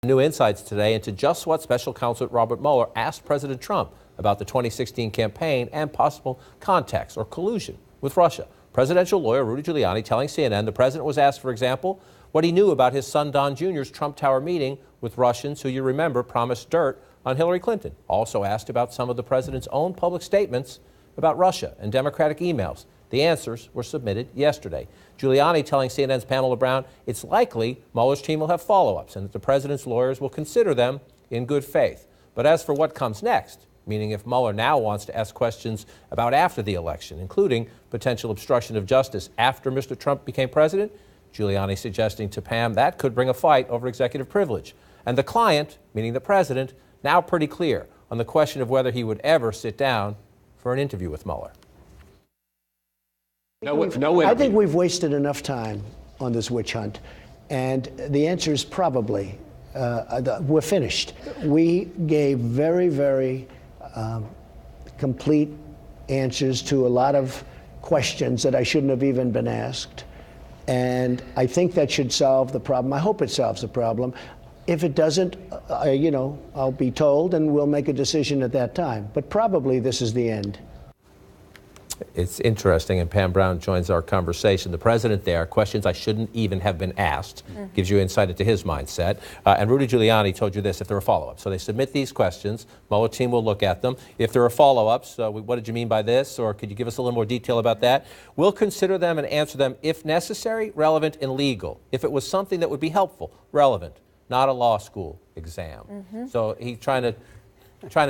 New insights today into just what Special Counsel Robert Mueller asked President Trump about the 2016 campaign and possible contacts or collusion with Russia. Presidential lawyer Rudy Giuliani telling CNN the president was asked, for example, what he knew about his son Don Jr.'s Trump Tower meeting with Russians who, you remember, promised dirt on Hillary Clinton. Also asked about some of the president's own public statements about Russia and Democratic emails. The answers were submitted yesterday. Giuliani telling CNN's Pamela Brown it's likely Mueller's team will have follow-ups and that the president's lawyers will consider them in good faith. But as for what comes next, meaning if Mueller now wants to ask questions about after the election, including potential obstruction of justice after Mr. Trump became president, Giuliani suggesting to Pam that could bring a fight over executive privilege. And the client, meaning the president, now pretty clear on the question of whether he would ever sit down for an interview with Mueller. I think we've wasted enough time on this witch hunt, and the answer is probably we're finished. We gave very, very complete answers to a lot of questions that I shouldn't have even been asked, and I think that should solve the problem. I hope it solves the problem. If it doesn't, I'll be told, and we'll make a decision at that time. But probably this is the end. It's interesting, and Pam Brown joins our conversation. The president there, questions I shouldn't even have been asked, gives you insight into his mindset. And Rudy Giuliani told you this, if there are follow-ups. So they submit these questions, Mueller team will look at them. If there are follow-ups, what did you mean by this? Or could you give us a little more detail about that? We'll consider them and answer them if necessary, relevant, and legal. If it was something that would be helpful, relevant, not a law school exam. So he's trying to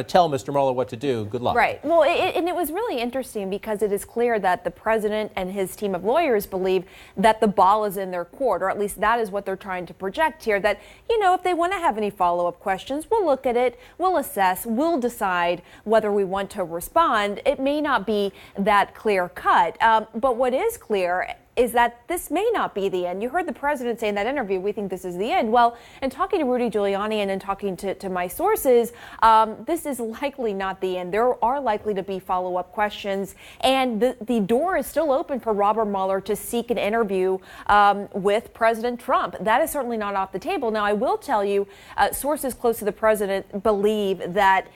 tell Mr. Mueller what to do. Good luck. Right. Well, and it was really interesting because it is clear that the president and his team of lawyers believe that the ball is in their court, or at least that is what they're trying to project here, that, if they want to have any follow-up questions, we'll look at it, we'll assess, we'll decide whether we want to respond. It may not be that clear cut, but what is clear is that this may not be the end. You heard the president say in that interview, we think this is the end. Well, in talking to Rudy Giuliani and in talking to my sources, this is likely not the end. There are likely to be follow-up questions, and the door is still open for Robert Mueller to seek an interview with President Trump. That is certainly not off the table. Now, I will tell you, sources close to the president believe that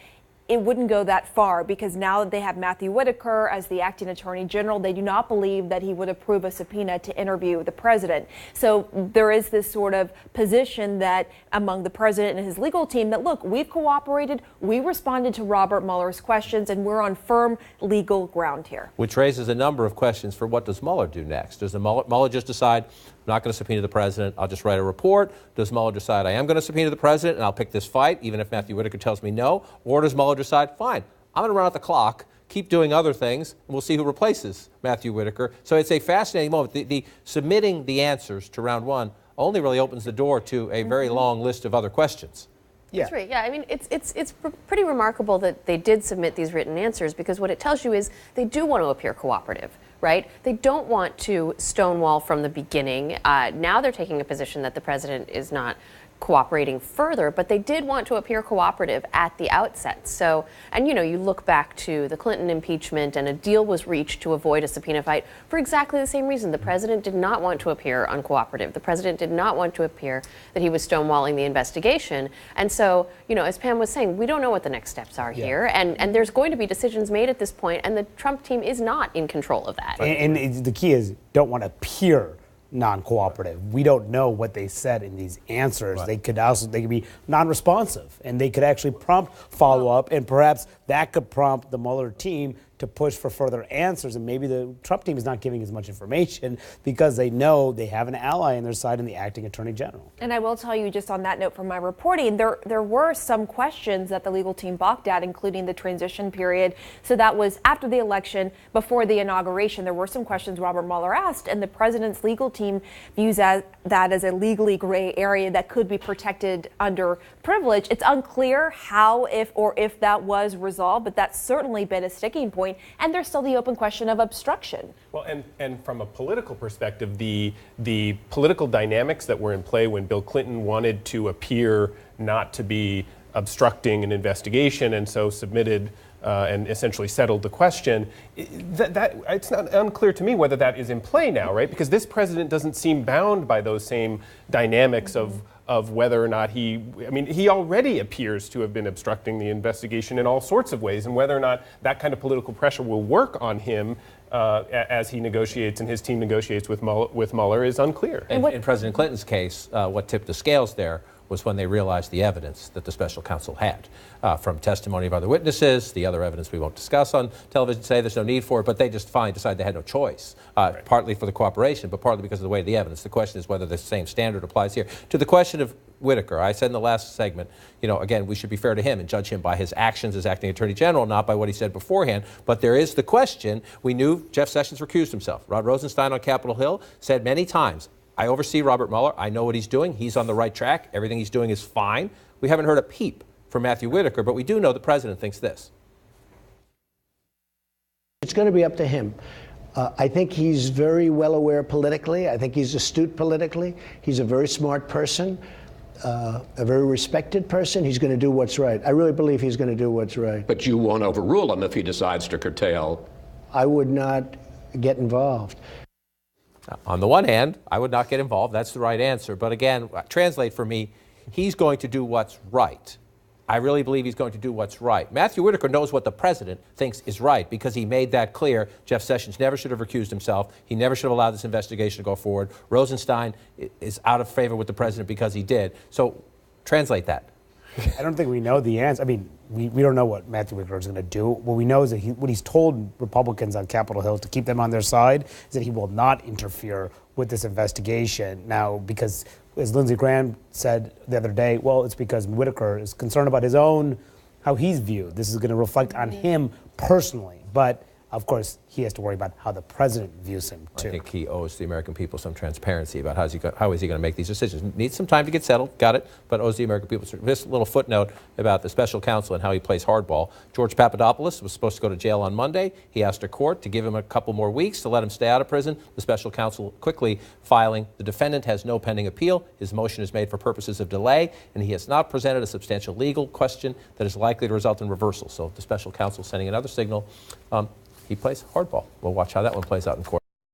it wouldn't go that far because now that they have Matthew Whitaker as the acting attorney general, they do not believe that he would approve a subpoena to interview the president. So there is this sort of position that among the president and his legal team that, look, we've cooperated, we responded to Robert Mueller's questions, and we're on firm legal ground here. Which raises a number of questions for what does Mueller do next? Does Mueller just decide, I'm not going to subpoena the president, I'll just write a report? Does Mueller decide, I am going to subpoena the president and I'll pick this fight, even if Matthew Whitaker tells me no? Or does Mueller decide, fine, I'm going to run out the clock, keep doing other things, and we'll see who replaces Matthew Whitaker? So it's a fascinating moment. The submitting the answers to round one only really opens the door to a very long list of other questions. Yeah. That's right. Yeah, I mean, it's pretty remarkable that they did submit these written answers, because what it tells you is they do want to appear cooperative, right? They don't want to stonewall from the beginning. Now they're taking a position that the president is not cooperating further, but they did want to appear cooperative at the outset. So, and you look back to the Clinton impeachment, and a deal was reached to avoid a subpoena fight for exactly the same reason. The president did not want to appear uncooperative. The president did not want to appear that he was stonewalling the investigation. And so, as Pam was saying, we don't know what the next steps are here, and there's going to be decisions made at this point, and the Trump team is not in control of that. And the key is, don't want to appear non-cooperative. We don't know what they said in these answers. Right. They could be non-responsive, and they could actually prompt follow-up, and perhaps that could prompt the Mueller team to push for further answers. And maybe the Trump team is not giving as much information because they know they have an ally on their side in the acting attorney general. And I will tell you, just on that note from my reporting, there were some questions that the legal team balked at, including the transition period. So that was after the election, before the inauguration. There were some questions Robert Mueller asked, and the president's legal team views that as a legally gray area that could be protected under privilege. It's unclear how, if that was resolved, but that's certainly been a sticking point. And there's still the open question of obstruction. Well, and from a political perspective, the political dynamics that were in play when Bill Clinton wanted to appear not to be obstructing an investigation, and so submitted and essentially settled the question, that it's not unclear to me whether that is in play now, right? Because this president doesn't seem bound by those same dynamics of of whether or not he already appears to have been obstructing the investigation in all sorts of ways, and whether or not that kind of political pressure will work on him as he negotiates and his team negotiates with Mueller is unclear. And in President Clinton's case, what tipped the scales there was when they realized the evidence that the special counsel had from testimony of other witnesses, the other evidence we won't discuss on television today, there's no need for it, but they just finally decided they had no choice, Right. partly for the cooperation, but partly because of the weight of the evidence. The question is whether the same standard applies here. To the question of Whitaker, I said in the last segment, again, we should be fair to him and judge him by his actions as acting attorney general, not by what he said beforehand. But there is the question. We knew Jeff Sessions recused himself. Rod Rosenstein on Capitol Hill said many times, I oversee Robert Mueller. I know what he's doing. He's on the right track. Everything he's doing is fine. We haven't heard a peep from Matthew Whitaker, but we do know the president thinks this. It's going to be up to him. I think he's very well aware politically. I think he's astute politically. He's a very smart person, a very respected person. He's going to do what's right. I really believe he's going to do what's right. But you won't overrule him if he decides to curtail. I would not get involved. On the one hand, I would not get involved. That's the right answer. But again, translate for me, he's going to do what's right. I really believe he's going to do what's right. Matthew Whitaker knows what the president thinks is right because he made that clear. Jeff Sessions never should have recused himself. He never should have allowed this investigation to go forward. Rosenstein is out of favor with the president because he did. So translate that. I don't think we know the answer. I mean, we don't know what Matthew Whitaker is going to do. What we know is that what he's told Republicans on Capitol Hill to keep them on their side is that he will not interfere with this investigation. Now, because as Lindsey Graham said the other day, well, it's because Whitaker is concerned about how he's viewed. This is going to reflect on him personally. But of course, he has to worry about how the president views him, too. I think he owes the American people some transparency about how is he going to make these decisions. Needs some time to get settled, got it, but owes the American people. This little footnote about the special counsel and how he plays hardball. George Papadopoulos was supposed to go to jail on Monday. He asked a court to give him a couple more weeks to let him stay out of prison. The special counsel quickly filing, the defendant has no pending appeal. His motion is made for purposes of delay, and he has not presented a substantial legal question that is likely to result in reversal. So the special counsel sending another signal. He plays hardball. We'll watch how that one plays out in court.